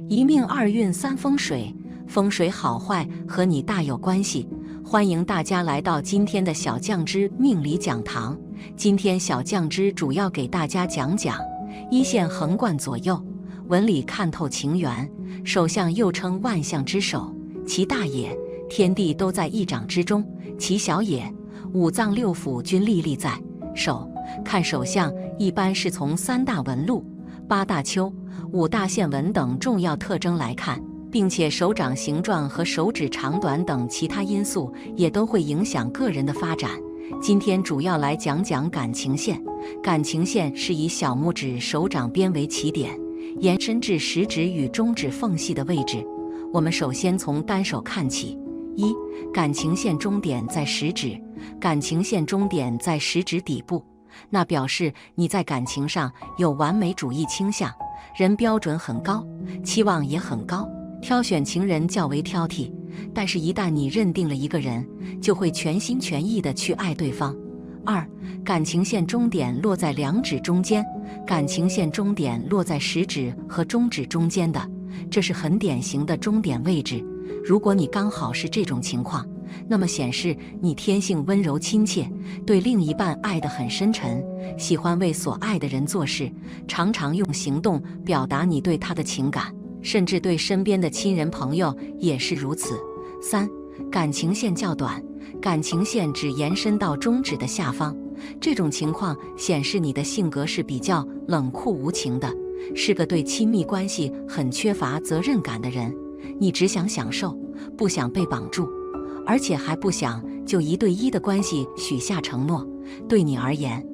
一命二运三风水，风水好坏和你大有关系。欢迎大家来到今天的小酱之命理讲堂。今天小酱之主要给大家讲讲一线横贯左右，文理看透情缘。首相又称万象之首，其大也，天地都在一掌之中；其小也，五脏六腑均历历在手。看手相一般是从三大纹路、八大丘、五大线纹等重要特征来看，并且手掌形状和手指长短等其他因素也都会影响个人的发展。今天主要来讲讲感情线。感情线是以小拇指手掌边为起点，延伸至食指与中指缝隙的位置。我们首先从单手看起。一、感情线终点在食指，感情线终点在食指底部，那表示你在感情上有完美主义倾向，人标准很高，期望也很高，挑选情人较为挑剔。但是一旦你认定了一个人，就会全心全意地去爱对方。二、感情线终点落在两指中间，感情线终点落在食指和中指中间的，这是很典型的终点位置。如果你刚好是这种情况，那么显示你天性温柔亲切，对另一半爱得很深沉，喜欢为所爱的人做事，常常用行动表达你对他的情感，甚至对身边的亲人朋友也是如此。三、感情线较短，感情线只延伸到中指的下方，这种情况显示你的性格是比较冷酷无情的，是个对亲密关系很缺乏责任感的人。你只想享受，不想被绑住，而且还不想就一对一的关系许下承诺。对你而言，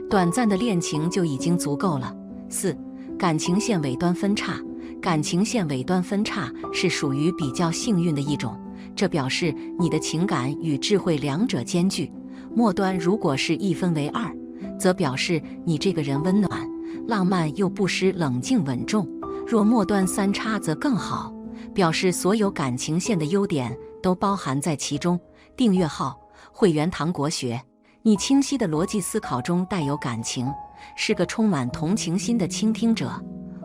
短暂的恋情就已经足够了。四、感情线尾端分叉，感情线尾端分叉是属于比较幸运的一种，这表示你的情感与智慧两者兼具。末端如果是一分为二，则表示你这个人温暖、浪漫又不失冷静稳重。若末端三叉则更好，表示所有感情线的优点都包含在其中。订阅号会员堂国学，你清晰的逻辑思考中带有感情，是个充满同情心的倾听者。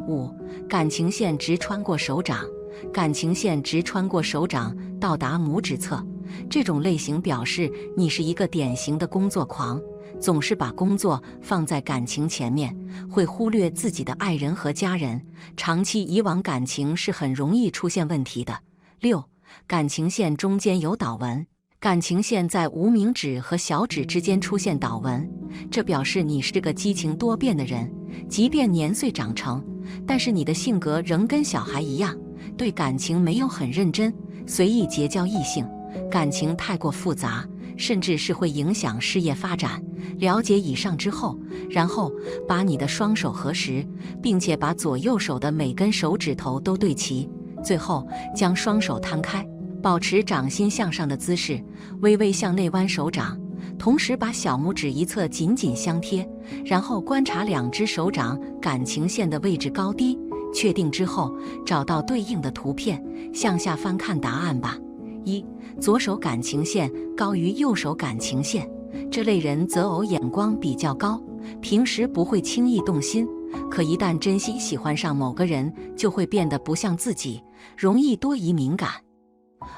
五、感情线直穿过手掌，感情线直穿过手掌到达拇指侧，这种类型表示你是一个典型的工作狂，总是把工作放在感情前面，会忽略自己的爱人和家人，长期以往感情是很容易出现问题的。六、感情线中间有倒纹，感情线在无名指和小指之间出现倒纹，这表示你是个激情多变的人，即便年岁长成，但是你的性格仍跟小孩一样，对感情没有很认真，随意结交异性，感情太过复杂，甚至是会影响事业发展。了解以上之后，然后把你的双手合十，并且把左右手的每根手指头都对齐，最后将双手摊开，保持掌心向上的姿势，微微向内弯手掌，同时把小拇指一侧紧紧相贴，然后观察两只手掌感情线的位置高低，确定之后找到对应的图片，向下翻看答案吧。一、左手感情线高于右手感情线，这类人择偶眼光比较高，平时不会轻易动心，可一旦真心喜欢上某个人，就会变得不像自己，容易多疑敏感，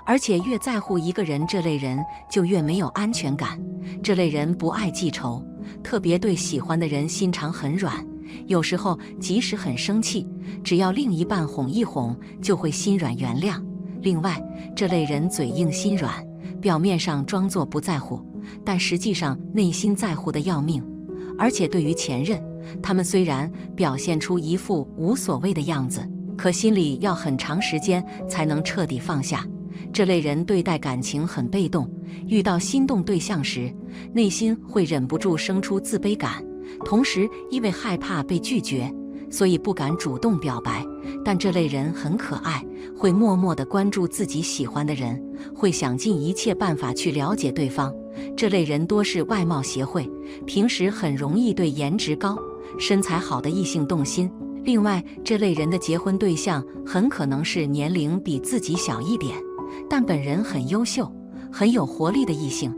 而且越在乎一个人，这类人就越没有安全感。这类人不爱记仇，特别对喜欢的人心肠很软，有时候即使很生气，只要另一半哄一哄，就会心软原谅。另外，这类人嘴硬心软，表面上装作不在乎，但实际上内心在乎的要命。而且对于前任，他们虽然表现出一副无所谓的样子，可心里要很长时间才能彻底放下。这类人对待感情很被动，遇到心动对象时，内心会忍不住生出自卑感，同时因为害怕被拒绝，所以不敢主动表白。但这类人很可爱，会默默地关注自己喜欢的人，会想尽一切办法去了解对方。这类人多是外貌协会，平时很容易对颜值高、身材好的异性动心。另外，这类人的结婚对象很可能是年龄比自己小一点，但本人很优秀、很有活力的异性。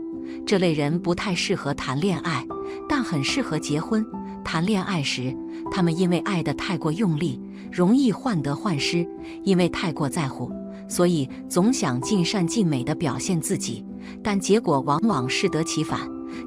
这类人不太适合谈恋爱，但很适合结婚。谈恋爱时，他们因为爱得太过用力，容易患得患失，因为太过在乎，所以总想尽善尽美地表现自己，但结果往往适得其反。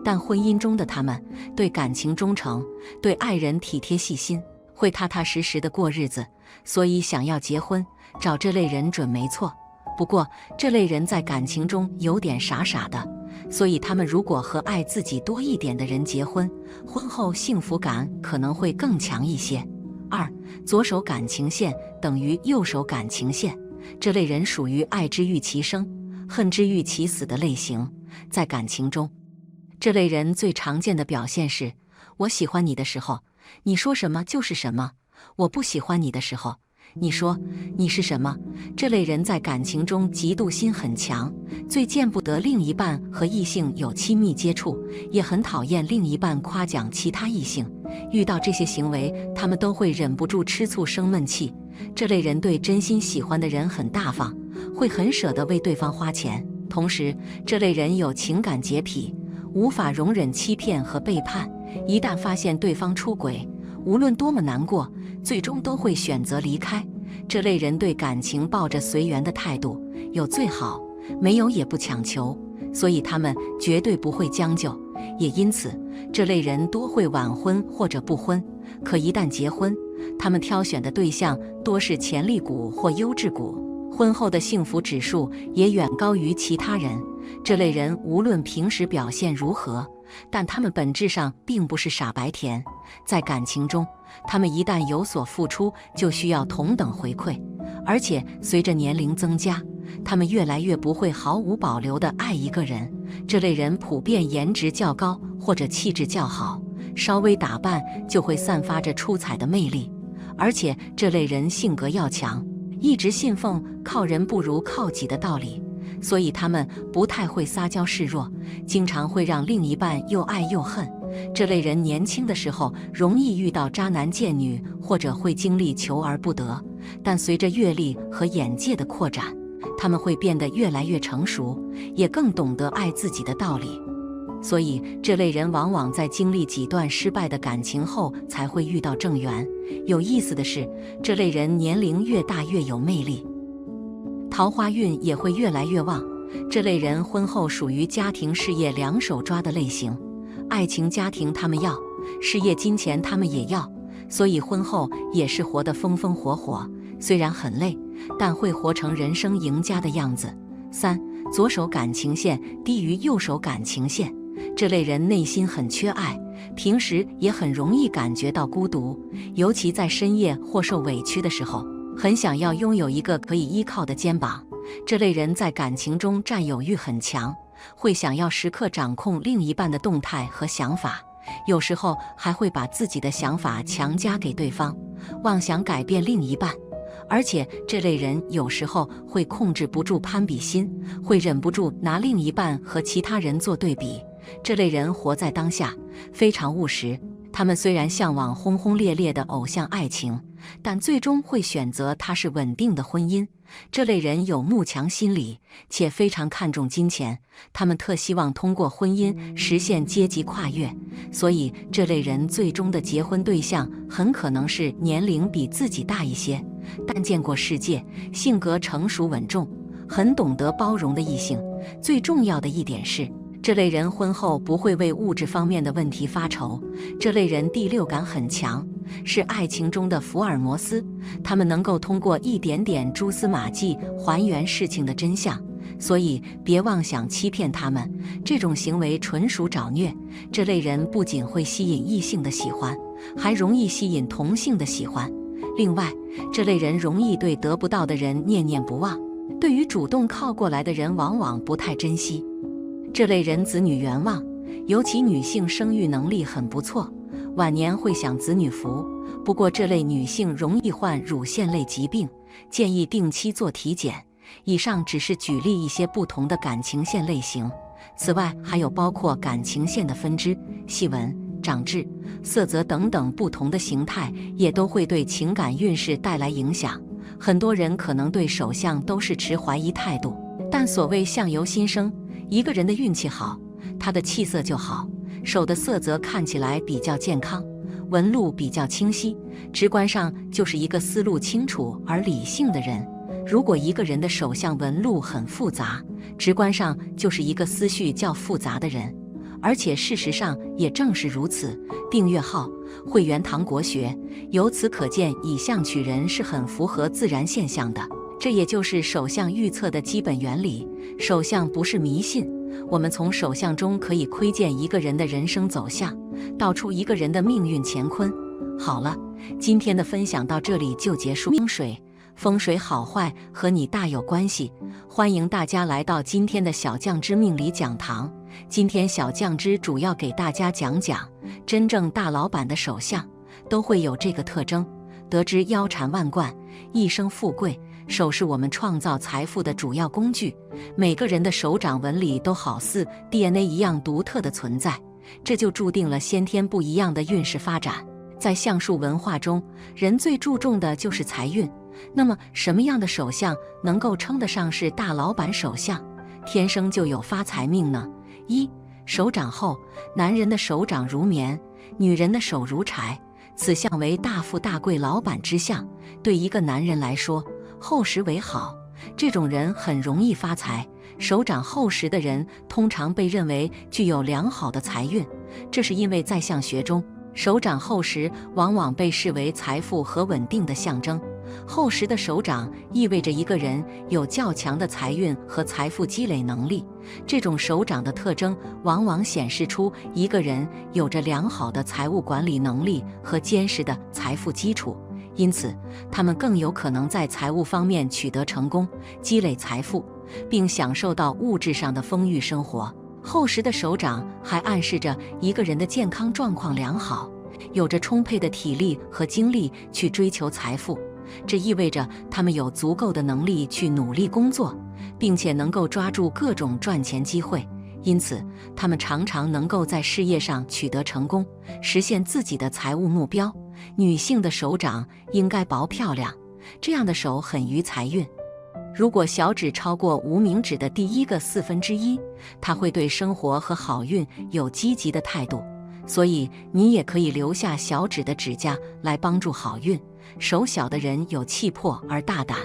但婚姻中的他们对感情忠诚，对爱人体贴细心，会踏踏实实地过日子，所以想要结婚，找这类人准没错。不过这类人在感情中有点傻傻的，所以他们如果和爱自己多一点的人结婚，婚后幸福感可能会更强一些。2. 左手感情线等于右手感情线，这类人属于爱之欲其生，恨之欲其死的类型。在感情中，这类人最常见的表现是：我喜欢你的时候，你说什么就是什么；我不喜欢你的时候，你说你是什么。这类人在感情中嫉妒心很强，最见不得另一半和异性有亲密接触，也很讨厌另一半夸奖其他异性。遇到这些行为，他们都会忍不住吃醋生闷气。这类人对真心喜欢的人很大方，会很舍得为对方花钱。同时，这类人有情感洁癖，无法容忍欺骗和背叛。一旦发现对方出轨，无论多么难过，最终都会选择离开。这类人对感情抱着随缘的态度，有最好，没有也不强求，所以他们绝对不会将就。也因此，这类人多会晚婚或者不婚。可一旦结婚，他们挑选的对象多是潜力股或优质股，婚后的幸福指数也远高于其他人。这类人无论平时表现如何，但他们本质上并不是傻白甜。在感情中，他们一旦有所付出，就需要同等回馈，而且随着年龄增加，他们越来越不会毫无保留地爱一个人。这类人普遍颜值较高或者气质较好，稍微打扮就会散发着出彩的魅力，而且这类人性格要强，一直信奉靠人不如靠己的道理，所以他们不太会撒娇示弱，经常会让另一半又爱又恨。这类人年轻的时候容易遇到渣男贱女，或者会经历求而不得，但随着阅历和眼界的扩展，他们会变得越来越成熟，也更懂得爱自己的道理。所以这类人往往在经历几段失败的感情后才会遇到正缘。有意思的是，这类人年龄越大越有魅力，桃花运也会越来越旺。这类人婚后属于家庭事业两手抓的类型，爱情家庭他们要，事业金钱他们也要，所以婚后也是活得风风火火，虽然很累，但会活成人生赢家的样子。3. 左手感情线低于右手感情线，这类人内心很缺爱，平时也很容易感觉到孤独，尤其在深夜或受委屈的时候，很想要拥有一个可以依靠的肩膀。这类人在感情中占有欲很强，会想要时刻掌控另一半的动态和想法，有时候还会把自己的想法强加给对方，妄想改变另一半。而且这类人有时候会控制不住攀比心，会忍不住拿另一半和其他人做对比。这类人活在当下，非常务实，他们虽然向往轰轰烈烈的偶像爱情，但最终会选择踏实稳定的婚姻。这类人有慕强心理，且非常看重金钱，他们特希望通过婚姻实现阶级跨越，所以这类人最终的结婚对象很可能是年龄比自己大一些，但见过世界，性格成熟稳重，很懂得包容的异性。最重要的一点是，这类人婚后不会为物质方面的问题发愁。这类人第六感很强，是爱情中的福尔摩斯，他们能够通过一点点蛛丝马迹还原事情的真相，所以别妄想欺骗他们，这种行为纯属找虐。这类人不仅会吸引异性的喜欢，还容易吸引同性的喜欢。另外，这类人容易对得不到的人念念不忘，对于主动靠过来的人往往不太珍惜。这类人子女缘旺，尤其女性生育能力很不错，晚年会享子女福。不过这类女性容易患乳腺类疾病，建议定期做体检。以上只是举例一些不同的感情线类型，此外还有包括感情线的分支、细纹、长痣、色泽等等不同的形态，也都会对情感运势带来影响。很多人可能对手相都是持怀疑态度，但所谓相由心生，一个人的运气好，他的气色就好，手的色泽看起来比较健康，纹路比较清晰，直观上就是一个思路清楚而理性的人。如果一个人的手相纹路很复杂，直观上就是一个思绪较复杂的人。而且事实上也正是如此。订阅号会员堂国学，由此可见，以相取人是很符合自然现象的。这也就是手相预测的基本原理。手相不是迷信，我们从手相中可以窥见一个人的人生走向，道出一个人的命运乾坤。好了，今天的分享到这里就结束。风水好坏和你大有关系，欢迎大家来到今天的小酱之命理讲堂。今天小酱之主要给大家讲讲，真正大老板的手相都会有这个特征，得知腰缠万贯，一生富贵。手是我们创造财富的主要工具，每个人的手掌纹理都好似 DNA 一样独特的存在，这就注定了先天不一样的运势发展。在相术文化中，人最注重的就是财运。那么什么样的手相能够称得上是大老板手相，天生就有发财命呢？一、手掌厚，男人的手掌如棉，女人的手如柴，此相为大富大贵老板之相。对一个男人来说，厚实为好，这种人很容易发财。手掌厚实的人通常被认为具有良好的财运，这是因为在相学中，手掌厚实往往被视为财富和稳定的象征。厚实的手掌意味着一个人有较强的财运和财富积累能力，这种手掌的特征往往显示出一个人有着良好的财务管理能力和坚实的财富基础，因此他们更有可能在财务方面取得成功，积累财富，并享受到物质上的丰裕生活。厚实的手掌还暗示着一个人的健康状况良好，有着充沛的体力和精力去追求财富。这意味着他们有足够的能力去努力工作，并且能够抓住各种赚钱机会，因此他们常常能够在事业上取得成功，实现自己的财务目标。女性的手掌应该薄漂亮，这样的手很于财运。如果小指超过无名指的第一个1/4，它会对生活和好运有积极的态度，所以你也可以留下小指的指甲来帮助好运。手小的人有气魄而大胆，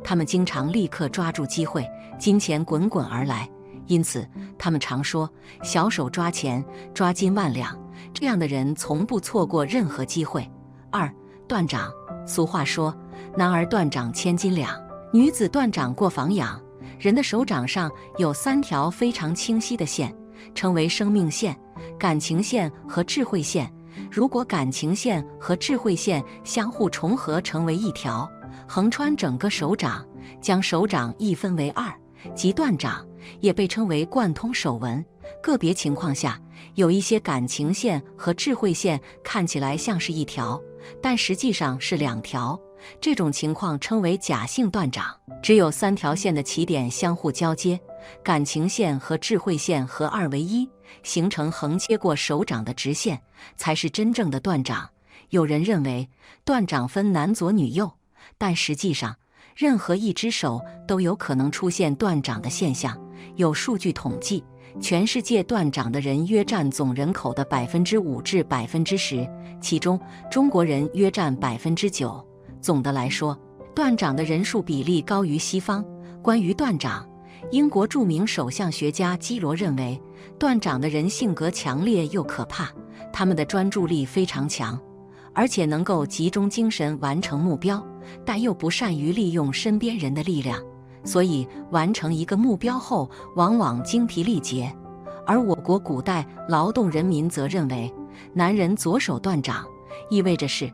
他们经常立刻抓住机会，金钱滚滚而来，因此他们常说小手抓钱，抓金万两，这样的人从不错过任何机会。二、断掌。俗话说，男儿断掌千斤两，女子断掌过房养。人的手掌上有3条非常清晰的线，称为生命线、感情线和智慧线。如果感情线和智慧线相互重合成为一条，横穿整个手掌，将手掌一分为2，即断掌，也被称为贯通手纹。个别情况下，有一些感情线和智慧线看起来像是一条，但实际上是2条，这种情况称为假性断掌。只有3条线的起点相互交接，感情线和智慧线合二为一，形成横切过手掌的直线，才是真正的断掌。有人认为断掌分男左女右，但实际上任何一只手都有可能出现断掌的现象。有数据统计，全世界断掌的人约占总人口的5%至10%，其中中国人约占9%。总的来说，断掌的人数比例高于西方。关于断掌，英国著名手相学家基罗认为，断掌的人性格强烈又可怕，他们的专注力非常强，而且能够集中精神完成目标，但又不善于利用身边人的力量，所以完成一个目标后往往精疲力竭。而我国古代劳动人民则认为，男人左手断掌意味着是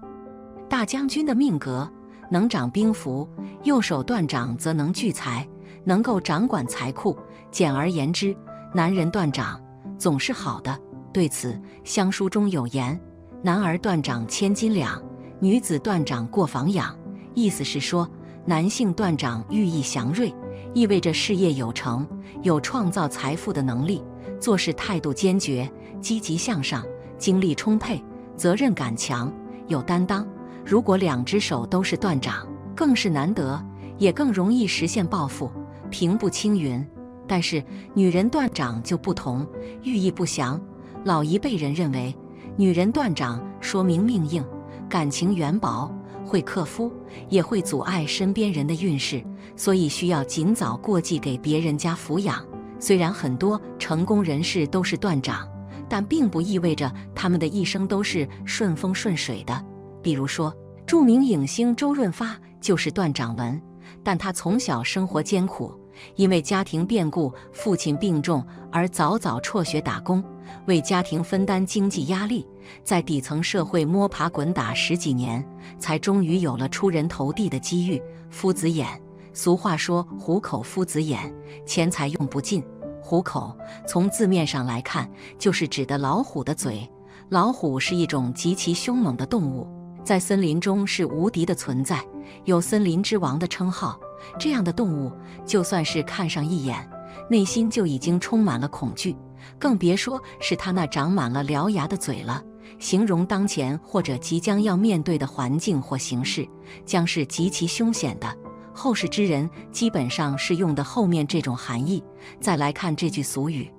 大将军的命格，能掌兵符；右手断掌则能聚财，能够掌管财库。简而言之，男人断掌总是好的。对此，相书中有言：男儿断掌千斤两，女子断掌过房养。意思是说，男性断掌寓意祥瑞，意味着事业有成，有创造财富的能力，做事态度坚决，积极向上，精力充沛，责任感强，有担当。如果2只手都是断掌，更是难得，也更容易实现抱负，平步青云。但是女人断掌就不同，寓意不详。老一辈人认为，女人断掌说明命硬，感情缘薄，会克夫，也会阻碍身边人的运势，所以需要尽早过继给别人家抚养。虽然很多成功人士都是断掌，但并不意味着他们的一生都是顺风顺水的。比如说，著名影星周润发就是断掌纹，但他从小生活艰苦，因为家庭变故，父亲病重而早早辍学打工，为家庭分担经济压力，在底层社会摸爬滚打10几年，才终于有了出人头地的机遇。夫子眼，俗话说虎口夫子眼，钱财用不尽。虎口从字面上来看，就是指的老虎的嘴。老虎是一种极其凶猛的动物，在森林中是无敌的存在，有森林之王的称号。这样的动物，就算是看上一眼，内心就已经充满了恐惧，更别说是它那长满了獠牙的嘴了。形容当前或者即将要面对的环境或形势，将是极其凶险的。后世之人基本上是用的后面这种含义。再来看这句俗语，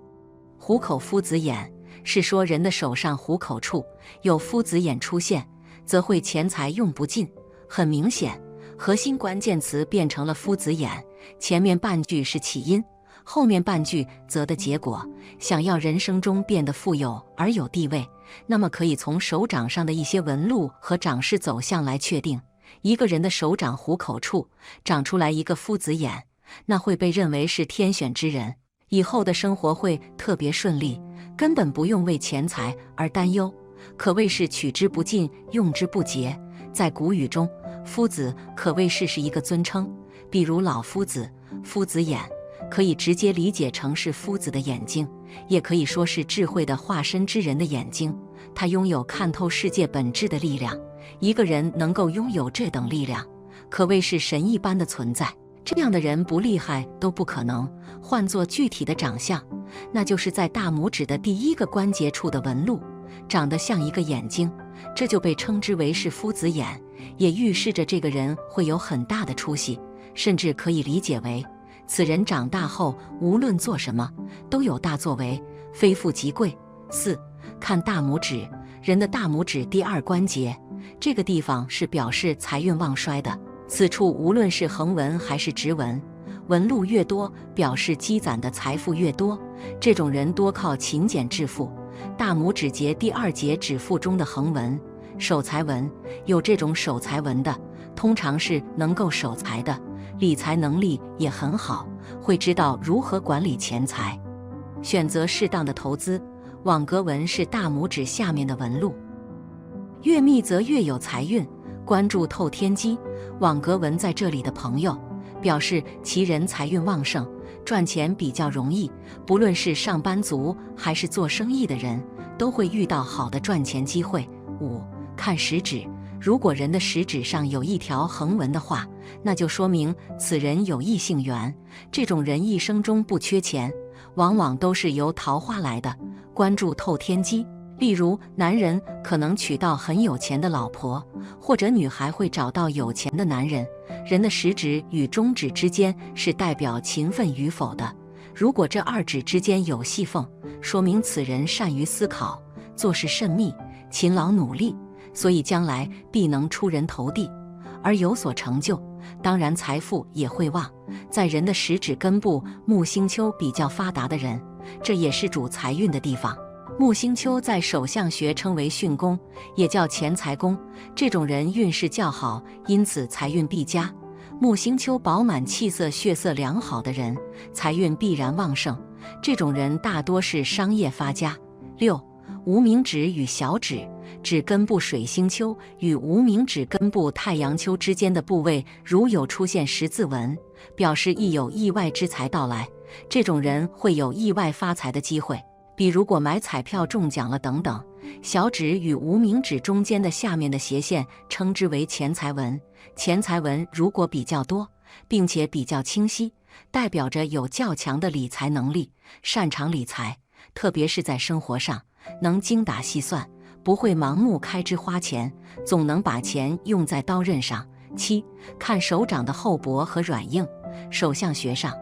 虎口夫子眼，是说人的手上虎口处有夫子眼出现，则会钱财用不尽。很明显，核心关键词变成了夫子眼，前面半句是起因，后面半句则的结果。想要人生中变得富有而有地位，那么可以从手掌上的一些纹路和掌势走向来确定。一个人的手掌虎口处长出来一个夫子眼，那会被认为是天选之人，以后的生活会特别顺利，根本不用为钱财而担忧，可谓是取之不尽，用之不竭。在古语中，夫子可谓是一个尊称，比如老夫子、夫子眼，可以直接理解成是夫子的眼睛，也可以说是智慧的化身之人的眼睛。他拥有看透世界本质的力量，一个人能够拥有这等力量，可谓是神一般的存在。这样的人不厉害都不可能。换作具体的长相，那就是在大拇指的第一个关节处的纹路，长得像一个眼睛，这就被称之为是夫子眼，也预示着这个人会有很大的出息，甚至可以理解为此人长大后无论做什么都有大作为，非富即贵。4. 看大拇指，人的大拇指第二关节，这个地方是表示财运旺衰的。此处无论是横纹还是直纹，纹路越多，表示积攒的财富越多。这种人多靠勤俭致富。大拇指节第二节指腹中的横纹，守财纹，有这种守财纹的，通常是能够守财的，理财能力也很好，会知道如何管理钱财，选择适当的投资。网格纹是大拇指下面的纹路，越密则越有财运。关注透天机，网格纹在这里的朋友，表示其人财运旺盛，赚钱比较容易。不论是上班族还是做生意的人，都会遇到好的赚钱机会。5. 看食指，如果人的食指上有一条横纹的话，那就说明此人有异性缘。这种人一生中不缺钱，往往都是由桃花来的。关注透天机，例如男人可能娶到很有钱的老婆，或者女孩会找到有钱的男人。人的食指与中指之间是代表勤奋与否的，如果这二指之间有细缝，说明此人善于思考，做事慎密，勤劳努力，所以将来必能出人头地而有所成就，当然财富也会旺。在人的食指根部木星丘比较发达的人，这也是主财运的地方。木星丘在手相学称为巽宫，也叫钱财宫，这种人运势较好，因此财运必佳。木星丘饱满气色、血色良好的人，财运必然旺盛，这种人大多是商业发家。6. 无名指与小指，指根部水星丘与无名指根部太阳丘之间的部位，如有出现十字纹，表示亦有意外之财到来，这种人会有意外发财的机会，比如果买彩票中奖了等等。小指与无名指中间的下面的斜线称之为钱财纹，钱财纹如果比较多，并且比较清晰，代表着有较强的理财能力，擅长理财，特别是在生活上能精打细算，不会盲目开支花钱，总能把钱用在刀刃上。7. 看手掌的厚薄和软硬，手相学上，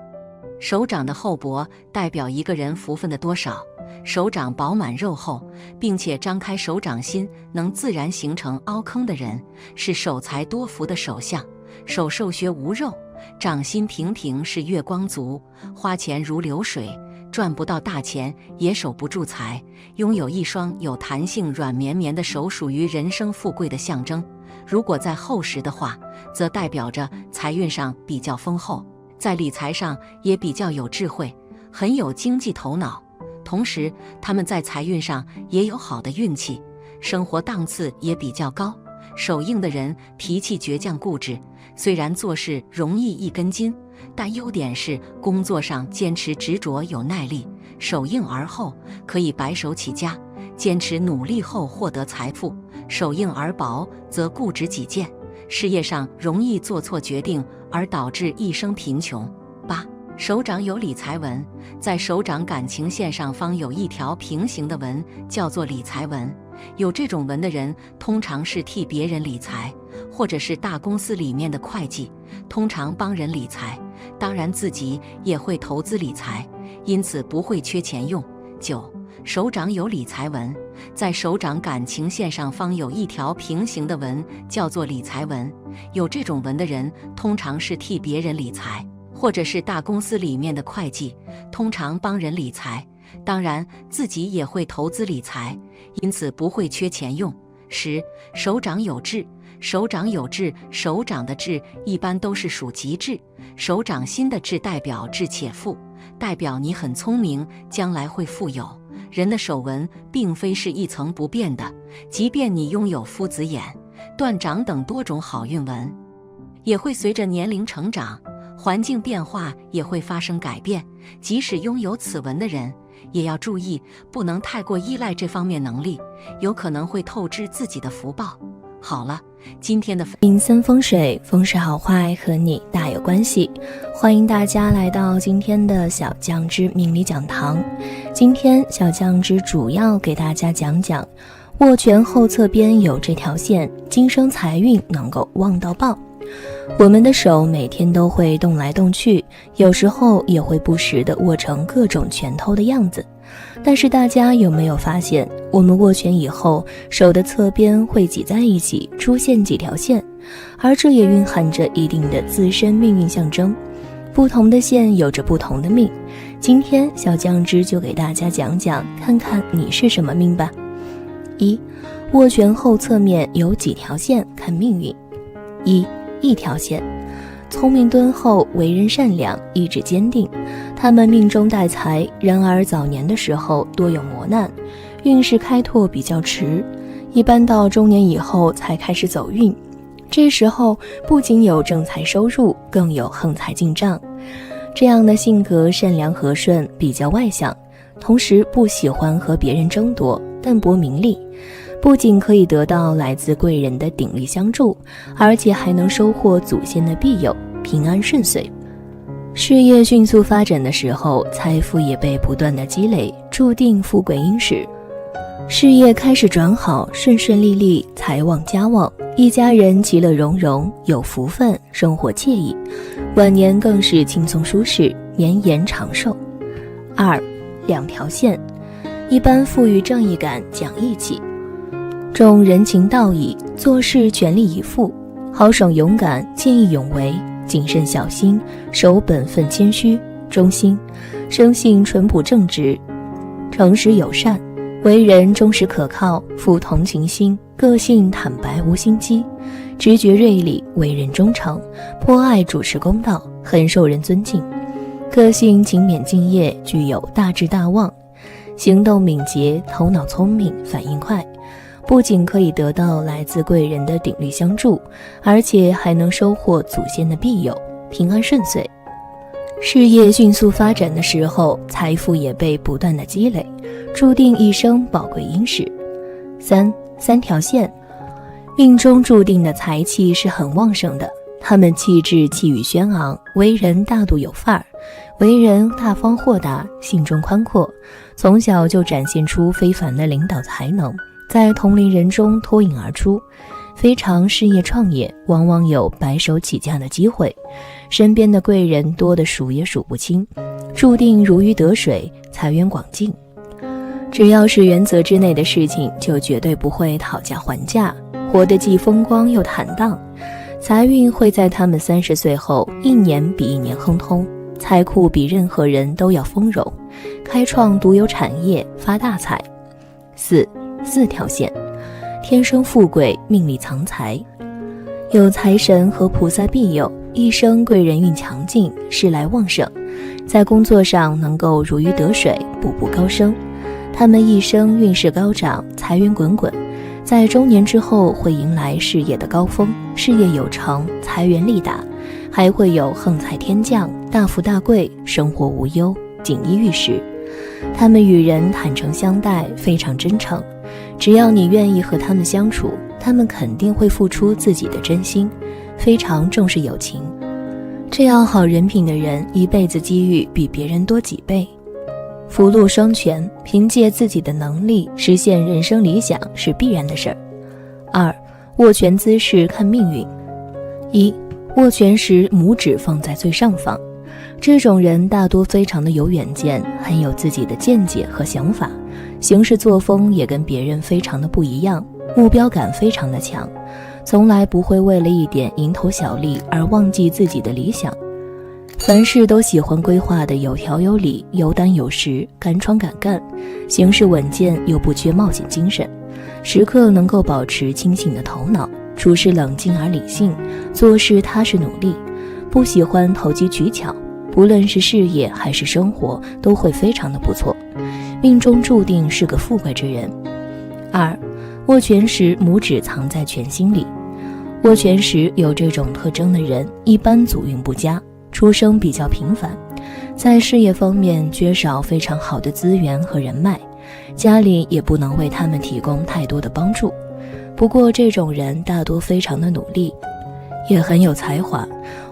手掌的厚薄代表一个人福分的多少，手掌饱满肉厚，并且张开手掌心能自然形成凹坑的人，是守财多福的手相。手瘦削无肉，掌心平平是月光族，花钱如流水，赚不到大钱也守不住财。拥有一双有弹性软绵绵的手，属于人生富贵的象征。如果再厚实的话，则代表着财运上比较丰厚，在理财上也比较有智慧，很有经济头脑。同时他们在财运上也有好的运气，生活档次也比较高。手硬的人脾气倔强固执，虽然做事容易一根筋，但优点是工作上坚持执着有耐力。手硬而厚，可以白手起家，坚持努力后获得财富。手硬而薄，则固执己见，事业上容易做错决定而导致一生贫穷。8. 手掌有理财纹，在手掌感情线上方有一条平行的纹，叫做理财纹。有这种纹的人通常是替别人理财，或者是大公司里面的会计，通常帮人理财，当然自己也会投资理财，因此不会缺钱用。9. 手掌有理财纹，在手掌感情线上方有一条平行的纹，叫做理财纹。有这种纹的人通常是替别人理财，或者是大公司里面的会计，通常帮人理财，当然自己也会投资理财，因此不会缺钱用。10. 手掌有痣，手掌有痣，手掌的痣一般都是属吉痣，手掌心的痣代表智且富，代表你很聪明，将来会富有。人的手纹并非是一层不变的，即便你拥有夫子眼、断掌等多种好运纹，也会随着年龄成长、环境变化也会发生改变。即使拥有此纹的人，也要注意不能太过依赖这方面能力，有可能会透支自己的福报。好了，今天的林森风水，风水好坏和你大有关系。欢迎大家来到今天的小酱之命理讲堂。今天小酱之主要给大家讲讲握拳后侧边有这条线，今生财运能够旺到爆。我们的手每天都会动来动去，有时候也会不时地握成各种拳头的样子。但是大家有没有发现，我们握拳以后，手的侧边会挤在一起，出现几条线，而这也蕴含着一定的自身命运象征。不同的线有着不同的命，今天小酱之就给大家讲讲，看看你是什么命吧。1. 握拳后侧面有几条线看命运。一条线，聪明敦厚，为人善良，意志坚定，他们命中带财，然而早年的时候多有磨难，运势开拓比较迟，一般到中年以后才开始走运。这时候不仅有正财收入，更有横财进账。这样的性格善良和顺，比较外向，同时不喜欢和别人争夺，淡泊名利，不仅可以得到来自贵人的鼎力相助，而且还能收获祖先的庇佑，平安顺遂。事业迅速发展的时候，财富也被不断的积累，注定富贵殷实。事业开始转好，顺顺利利，财旺家旺，一家人其乐融融，有福分，生活惬意，晚年更是轻松舒适，绵延长寿。2. 两条线，一般富于正义感，讲义气，重人情道义，做事全力以赴，豪爽勇敢，见义勇为，谨慎小心，守本分谦虚，忠心，生性淳朴正直，诚实友善，为人忠实可靠，富同情心，个性坦白无心机，直觉锐利，为人忠诚，颇爱主持公道，很受人尊敬，个性勤勉敬业，具有大智大望，行动敏捷，头脑聪明，反应快，不仅可以得到来自贵人的鼎力相助，而且还能收获祖先的庇佑，平安顺遂。事业迅速发展的时候，财富也被不断的积累，注定一生宝贵殷实。三条线，命中注定的财气是很旺盛的，他们气质气宇轩昂，为人大度有范儿，为人大方豁达，心中宽阔，从小就展现出非凡的领导才能，在同龄人中脱颖而出，非常事业创业，往往有白手起家的机会，身边的贵人多得数也数不清，注定如鱼得水，财源广进。只要是原则之内的事情，就绝对不会讨价还价，活得既风光又坦荡。财运会在他们30岁后一年比一年亨通，财库比任何人都要丰容，开创独有产业，发大财。4条线，天生富贵，命里藏财，有财神和菩萨庇佑，一生贵人运强劲，事来旺盛，在工作上能够如鱼得水，步步高升。他们一生运势高涨，财源滚滚，在中年之后会迎来事业的高峰，事业有成，财源力大，还会有横财天降，大富大贵，生活无忧，锦衣玉食。他们与人坦诚相待，非常真诚，只要你愿意和他们相处，他们肯定会付出自己的真心，非常重视友情。这样好人品的人，一辈子机遇比别人多几倍。福禄双全，凭借自己的能力实现人生理想是必然的事儿。2握拳姿势看命运。1握拳时拇指放在最上方，这种人大多非常的有远见，很有自己的见解和想法，行事作风也跟别人非常的不一样，目标感非常的强，从来不会为了一点蝇头小利而忘记自己的理想。凡事都喜欢规划的有条有理，有胆有识，敢闯敢干，行事稳健又不缺冒险精神，时刻能够保持清醒的头脑，处事冷静而理性，做事踏实努力，不喜欢投机取巧，不论是事业还是生活都会非常的不错，命中注定是个富贵之人。2握拳时拇指藏在拳心里。握拳时有这种特征的人，一般祖运不佳，出生比较平凡，在事业方面缺少非常好的资源和人脉，家里也不能为他们提供太多的帮助。不过这种人大多非常的努力，也很有才华，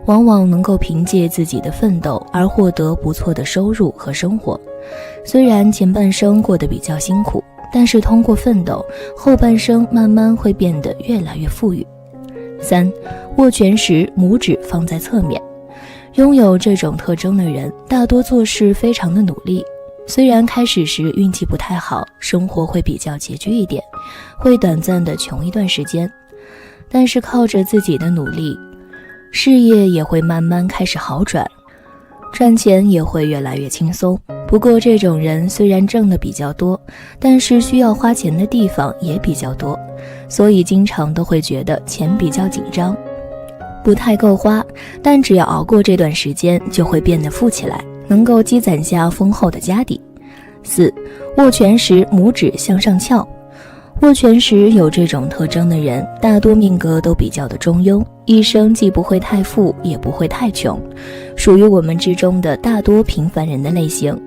往往能够凭借自己的奋斗而获得不错的收入和生活。虽然前半生过得比较辛苦，但是通过奋斗，后半生慢慢会变得越来越富裕。3握拳时拇指放在侧面。拥有这种特征的人，大多做事非常的努力，虽然开始时运气不太好，生活会比较拮据一点，会短暂的穷一段时间，但是靠着自己的努力，事业也会慢慢开始好转，赚钱也会越来越轻松。不过这种人虽然挣的比较多，但是需要花钱的地方也比较多，所以经常都会觉得钱比较紧张，不太够花，但只要熬过这段时间，就会变得富起来，能够积攒下丰厚的家底。4握拳时拇指向上翘。握拳时有这种特征的人，大多命格都比较的中庸，一生既不会太富，也不会太穷，属于我们之中的大多平凡人的类型。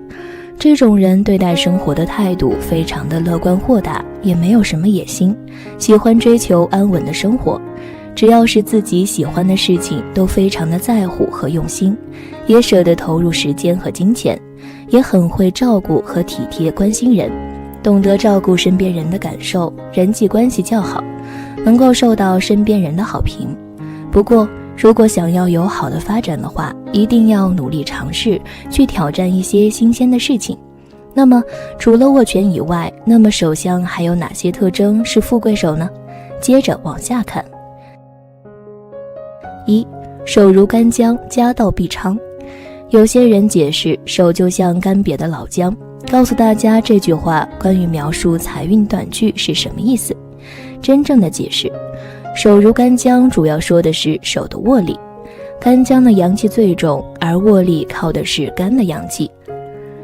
这种人对待生活的态度非常的乐观豁达，也没有什么野心，喜欢追求安稳的生活，只要是自己喜欢的事情都非常的在乎和用心，也舍得投入时间和金钱，也很会照顾和体贴关心人，懂得照顾身边人的感受，人际关系较好，能够受到身边人的好评。不过如果想要有好的发展的话，一定要努力尝试，去挑战一些新鲜的事情。那么除了握拳以外，那么手相还有哪些特征是富贵手呢？接着往下看。1手如干姜，家道必昌。有些人解释手就像干瘪的老姜，告诉大家这句话关于描述财运短句是什么意思。真正的解释，手如干姜主要说的是手的握力，干姜的阳气最重，而握力靠的是肝的阳气。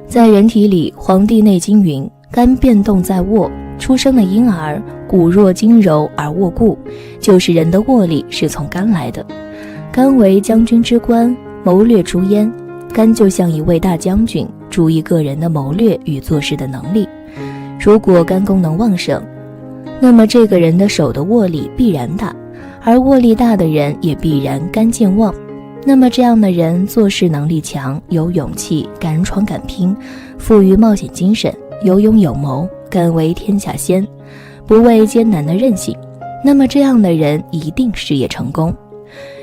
在人体里，《黄帝内经》云：肝变动在握，出生的婴儿骨弱筋柔而握固，就是人的握力是从肝来的。肝为将军之官，谋略出焉，肝就像一位大将军，注意个人的谋略与做事的能力。如果肝功能旺盛，那么这个人的手的握力必然大，而握力大的人也必然肝健旺。那么这样的人做事能力强，有勇气，敢闯敢拼，富于冒险精神，有勇有谋，敢为天下先，不畏艰难的韧性。那么这样的人一定事业成功。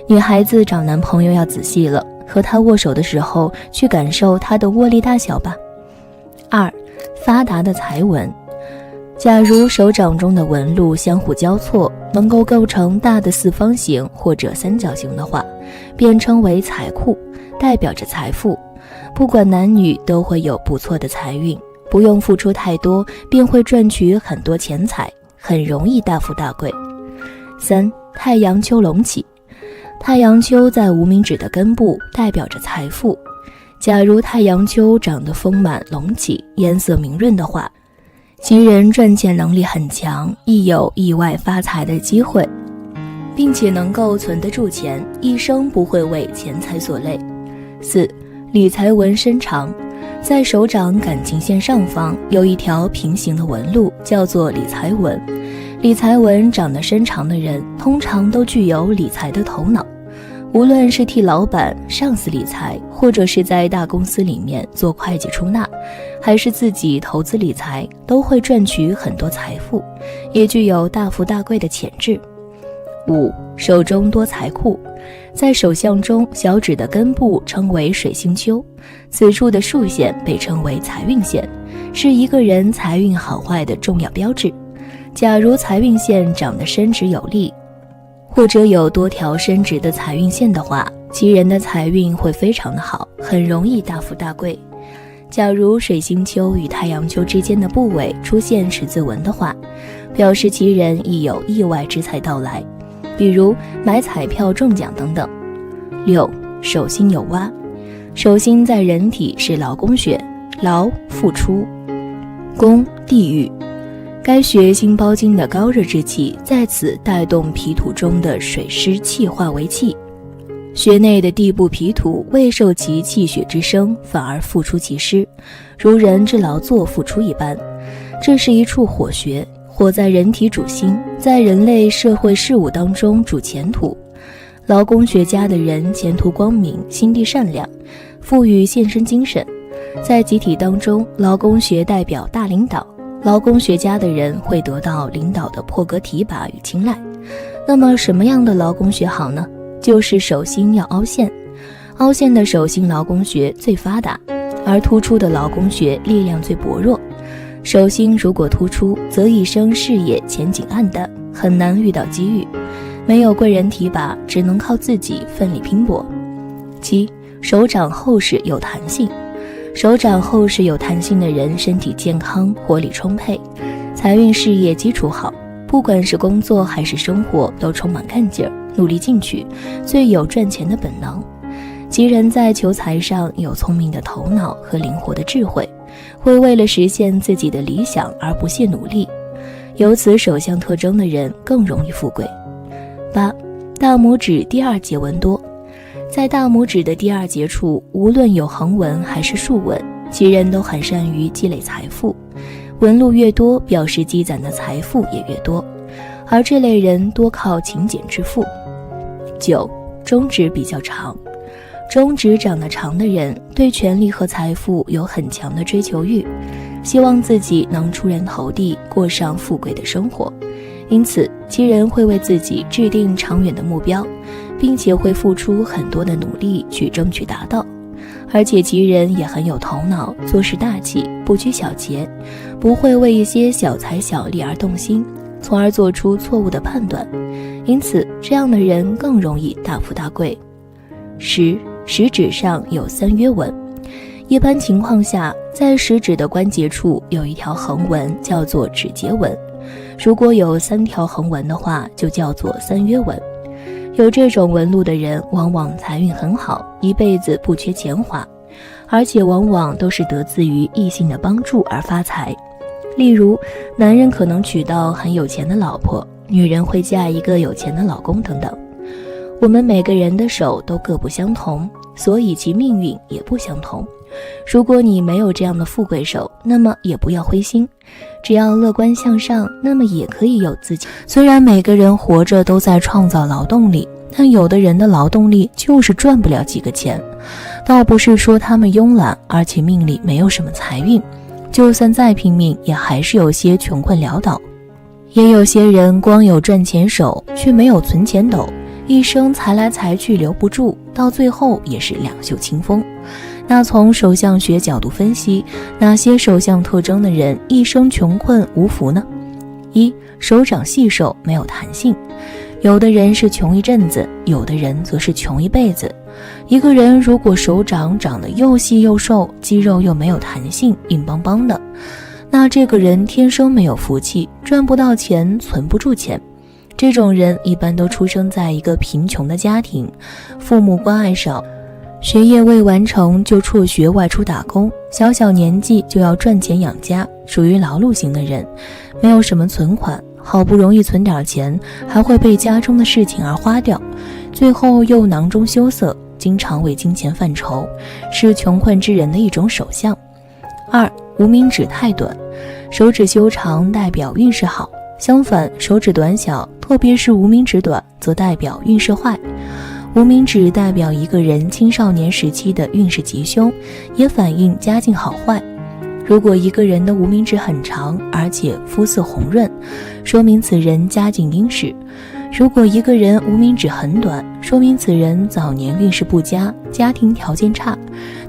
女孩子找男朋友要仔细了，和他握手的时候去感受他的握力大小吧。2发达的财纹。假如手掌中的纹路相互交错，能够构成大的四方形或者三角形的话，便称为财库，代表着财富。不管男女都会有不错的财运，不用付出太多，便会赚取很多钱财，很容易大富大贵。3. 太阳丘隆起。太阳丘在无名指的根部，代表着财富。假如太阳丘长得丰满隆起，颜色明润的话，其人赚钱能力很强，亦有意外发财的机会，并且能够存得住钱，一生不会为钱财所累。4. 理财纹伸长。在手掌感情线上方有一条平行的纹路，叫做理财纹。理财纹长得伸长的人，通常都具有理财的头脑。无论是替老板、上司理财，或者是在大公司里面做会计出纳，还是自己投资理财，都会赚取很多财富，也具有大富大贵的潜质。5. 手中多财库。在手相中，小指的根部称为水星丘，此处的竖线被称为财运线，是一个人财运好坏的重要标志。假如财运线长得伸直有力，或者有多条伸直的财运线的话，其人的财运会非常的好，很容易大富大贵。假如水星丘与太阳丘之间的部位出现十字纹的话，表示其人亦有意外之财到来，比如买彩票中奖等等。6. 手心有洼。手心在人体是劳宫穴，劳付出，宫地狱。该穴心包经的高热之气在此带动脾土中的水湿气化为气，穴内的地部脾土未受其气血之生，反而付出其湿，如人之劳作付出一般。这是一处火穴，火在人体主心，在人类社会事务当中主前途。劳宫学家的人前途光明，心地善良，富于献身精神。在集体当中，劳宫学代表大领导，劳宫学家的人会得到领导的破格提拔与青睐。那么什么样的劳宫学好呢？就是手心要凹陷，凹陷的手心劳宫穴最发达，而突出的劳宫穴力量最薄弱。手心如果突出，则一生事业前景暗淡，很难遇到机遇，没有贵人提拔，只能靠自己奋力拼搏。7. 手掌厚实有弹性。手掌厚实有弹性的人，身体健康，活力充沛，财运事业基础好，不管是工作还是生活都充满干劲儿，努力进取，最有赚钱的本能。其人在求财上有聪明的头脑和灵活的智慧，会为了实现自己的理想而不懈努力。有此手相特征的人更容易富贵。8. 大拇指第二节纹多。在大拇指的第二节处，无论有横纹还是竖纹，其人都很善于积累财富，纹路越多，表示积攒的财富也越多，而这类人多靠勤俭致富。9. 中指比较长。中指长得长的人，对权力和财富有很强的追求欲，希望自己能出人头地，过上富贵的生活，因此其人会为自己制定长远的目标，并且会付出很多的努力去争取达到。而且其人也很有头脑，做事大气，不拘小节，不会为一些小财小利而动心，从而做出错误的判断，因此这样的人更容易大富大贵。10. 食指上有三约纹。一般情况下，在食指的关节处有一条横纹，叫做指节纹，如果有3条横纹的话，就叫做三约纹。有这种纹路的人，往往财运很好，一辈子不缺钱花，而且往往都是得自于异性的帮助而发财。例如，男人可能娶到很有钱的老婆，女人会嫁一个有钱的老公等等。我们每个人的手都各不相同，所以其命运也不相同。如果你没有这样的富贵手，那么也不要灰心，只要乐观向上，那么也可以有自己。虽然每个人活着都在创造劳动力，但有的人的劳动力就是赚不了几个钱，倒不是说他们慵懒，而且命里没有什么财运，就算再拼命，也还是有些穷困潦倒。也有些人光有赚钱手，却没有存钱斗，一生财来财去留不住，到最后也是两袖清风。那从手相学角度分析，哪些手相特征的人一生穷困无福呢？一、手掌细瘦，没有弹性。有的人是穷一阵子，有的人则是穷一辈子。一个人如果手掌长得又细又瘦，肌肉又没有弹性，硬邦邦的，那这个人天生没有福气，赚不到钱，存不住钱。这种人一般都出生在一个贫穷的家庭，父母关爱少，学业未完成就辍学外出打工，小小年纪就要赚钱养家，属于劳碌型的人，没有什么存款，好不容易存点钱，还会被家中的事情而花掉，最后又囊中羞涩，经常为金钱犯愁，是穷困之人的一种手相。二、无名指太短，手指修长代表运势好，相反手指短小，特别是无名指短，则代表运势坏。无名指代表一个人青少年时期的运势吉凶，也反映家境好坏。如果一个人的无名指很长，而且肤色红润，说明此人家境殷实；如果一个人无名指很短，说明此人早年运势不佳，家庭条件差，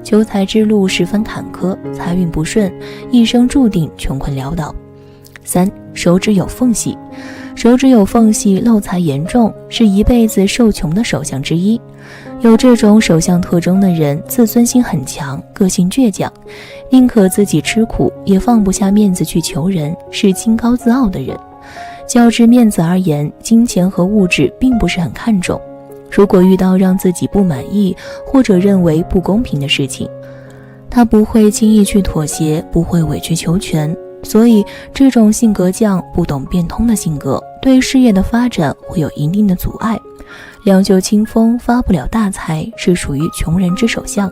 求财之路十分坎坷，财运不顺，一生注定穷困潦倒。三、手指有缝隙。手指有缝隙，漏财严重，是一辈子受穷的手相之一。有这种手相特征的人，自尊心很强，个性倔强，宁可自己吃苦，也放不下面子去求人，是清高自傲的人。较之面子而言，金钱和物质并不是很看重。如果遇到让自己不满意或者认为不公平的事情，他不会轻易去妥协，不会委曲求全。所以这种性格犟、不懂变通的性格，对事业的发展会有一定的阻碍。两袖清风，发不了大财，是属于穷人之手相。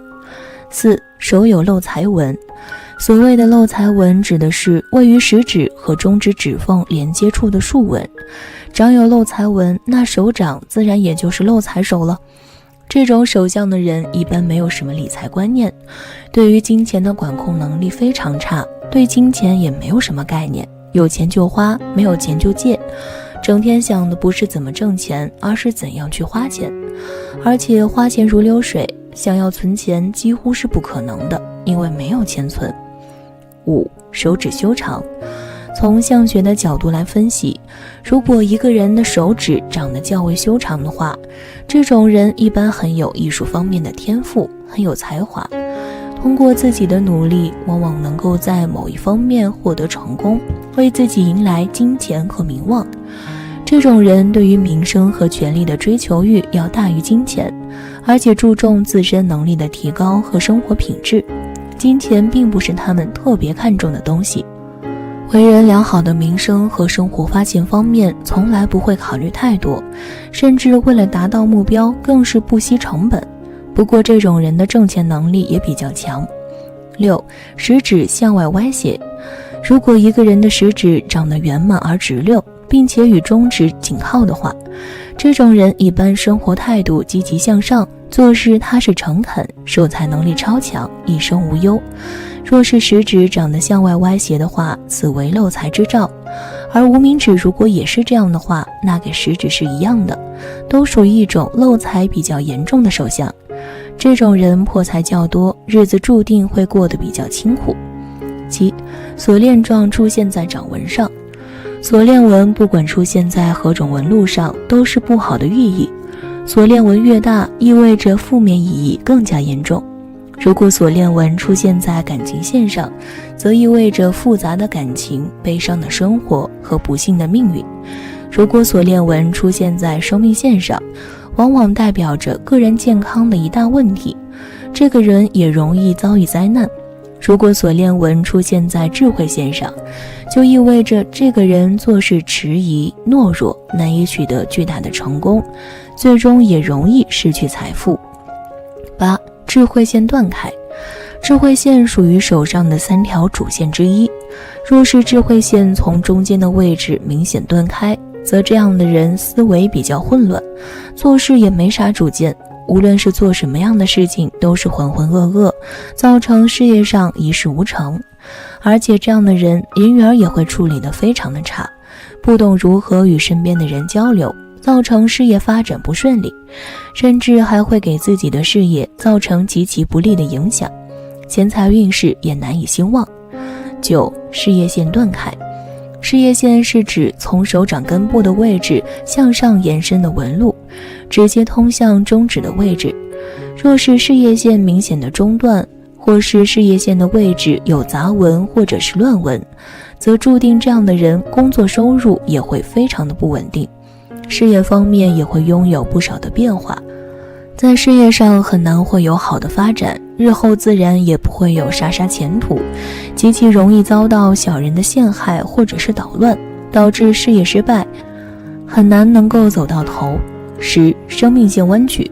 四、手有漏财纹。所谓的漏财纹，指的是位于食指和中指指缝连接处的竖纹。掌有漏财纹，那手掌自然也就是漏财手了。这种手相的人一般没有什么理财观念，对于金钱的管控能力非常差，对金钱也没有什么概念，有钱就花，没有钱就借，整天想的不是怎么挣钱，而是怎样去花钱，而且花钱如流水，想要存钱几乎是不可能的，因为没有钱存。五、手指修长。从相学的角度来分析，如果一个人的手指长得较为修长的话，这种人一般很有艺术方面的天赋，很有才华，通过自己的努力，往往能够在某一方面获得成功，为自己迎来金钱和名望。这种人对于名声和权力的追求欲要大于金钱，而且注重自身能力的提高和生活品质，金钱并不是他们特别看重的东西。为人良好的名声和生活发现方面从来不会考虑太多，甚至为了达到目标更是不惜成本。不过这种人的挣钱能力也比较强。六、食指向外歪斜。如果一个人的食指长得圆满而直溜，并且与中指紧靠的话，这种人一般生活态度积极向上，做事踏实诚恳，守财能力超强，一生无忧。若是食指长得向外歪斜的话，此为漏财之兆。而无名指如果也是这样的话，那给食指是一样的，都属于一种漏财比较严重的手相。这种人破财较多，日子注定会过得比较清苦。七、锁链状出现在掌纹上。锁链纹不管出现在何种纹路上，都是不好的寓意。锁链纹越大，意味着负面意义更加严重。如果锁链纹出现在感情线上，则意味着复杂的感情、悲伤的生活和不幸的命运。如果锁链纹出现在生命线上，往往代表着个人健康的一大问题，这个人也容易遭遇灾难。如果锁链纹出现在智慧线上，就意味着这个人做事迟疑、懦弱，难以取得巨大的成功，最终也容易失去财富。八、智慧线断开。智慧线属于手上的3条主线之一，若是智慧线从中间的位置明显断开，则这样的人思维比较混乱，做事也没啥主见，无论是做什么样的事情都是浑浑噩噩，造成事业上一事无成。而且这样的人人缘也会处理得非常的差，不懂如何与身边的人交流，造成事业发展不顺利，甚至还会给自己的事业造成极其不利的影响，钱财运势也难以兴旺。9. 事业线断开。事业线是指从手掌根部的位置向上延伸的纹路，直接通向中指的位置。若是事业线明显的中断，或是事业线的位置有杂纹或者是乱纹，则注定这样的人工作收入也会非常的不稳定，事业方面也会拥有不少的变化，在事业上很难会有好的发展，日后自然也不会有啥前途，极其容易遭到小人的陷害或者是捣乱，导致事业失败，很难能够走到头。10. 生命线弯曲。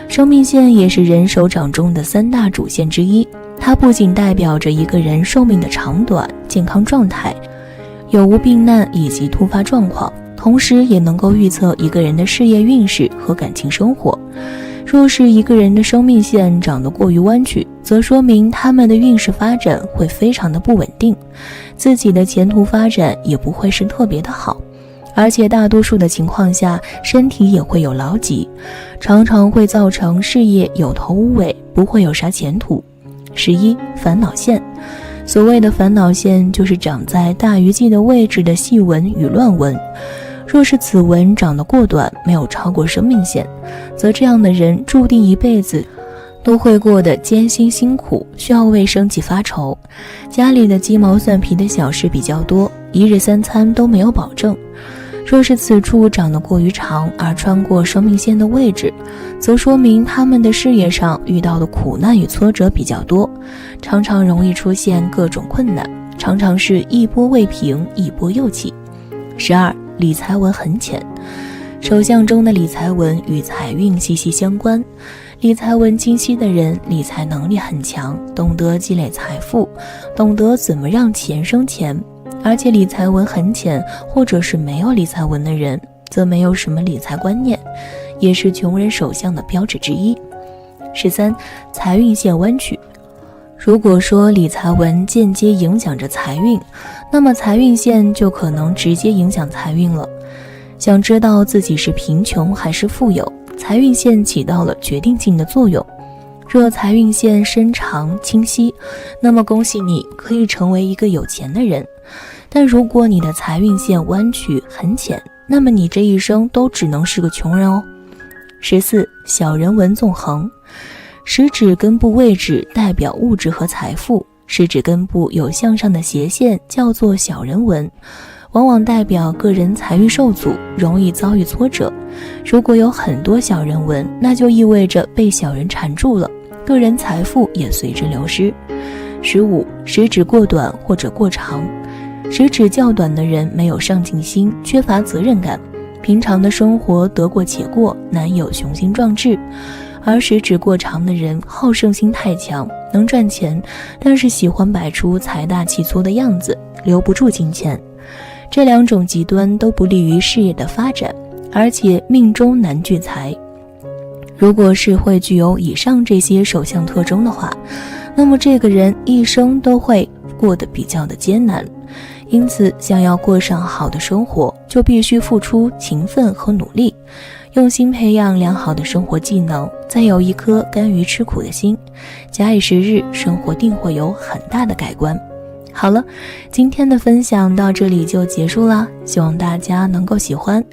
生命线也是人手掌中的3大主线之一，它不仅代表着一个人寿命的长短、健康状态、有无病难以及突发状况，同时也能够预测一个人的事业运势和感情生活。若是一个人的生命线长得过于弯曲，则说明他们的运势发展会非常的不稳定，自己的前途发展也不会是特别的好，而且大多数的情况下身体也会有劳疾，常常会造成事业有头无尾，不会有啥前途。11. 烦恼线。所谓的烦恼线就是长在大鱼际的位置的细纹与乱纹，若是此纹长得过短，没有超过生命线，则这样的人注定一辈子都会过得艰辛辛苦，需要为生计发愁，家里的鸡毛蒜皮的小事比较多，一日3餐都没有保证。若是此处长得过于长而穿过生命线的位置，则说明他们的事业上遇到的苦难与挫折比较多，常常容易出现各种困难，常常是一波未平一波又起。12. 理财纹很浅。手相中的理财纹与财运息息相关，理财纹清晰的人理财能力很强，懂得积累财富，懂得怎么让钱生钱，而且理财纹很浅或者是没有理财纹的人，则没有什么理财观念，也是穷人手相的标志之一。13. 财运线弯曲。如果说理财纹间接影响着财运，那么财运线就可能直接影响财运了。想知道自己是贫穷还是富有，财运线起到了决定性的作用。若财运线深长清晰，那么恭喜你可以成为一个有钱的人，但如果你的财运线弯曲很浅，那么你这一生都只能是个穷人哦。14. 小人纹纵横。食指根部位置代表物质和财富，食指根部有向上的斜线叫做小人纹，往往代表个人财运受阻，容易遭遇挫折。如果有很多小人纹，那就意味着被小人缠住了，个人财富也随之流失。15. 食指过短或者过长。食指较短的人没有上进心，缺乏责任感，平常的生活得过且过，难有雄心壮志。而食指过长的人好胜心太强，能赚钱，但是喜欢摆出财大气粗的样子，留不住金钱。这两种极端都不利于事业的发展，而且命中难聚财。如果是会具有以上这些手相特征的话，那么这个人一生都会过得比较的艰难。因此想要过上好的生活，就必须付出勤奋和努力，用心培养良好的生活技能，再有一颗甘于吃苦的心，假以时日，生活定会有很大的改观。好了，今天的分享到这里就结束啦，希望大家能够喜欢，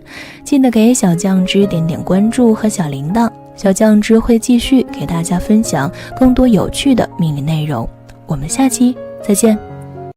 记得给小酱汁点点关注和小铃铛，小酱汁会继续给大家分享更多有趣的命理内容，我们下期再见。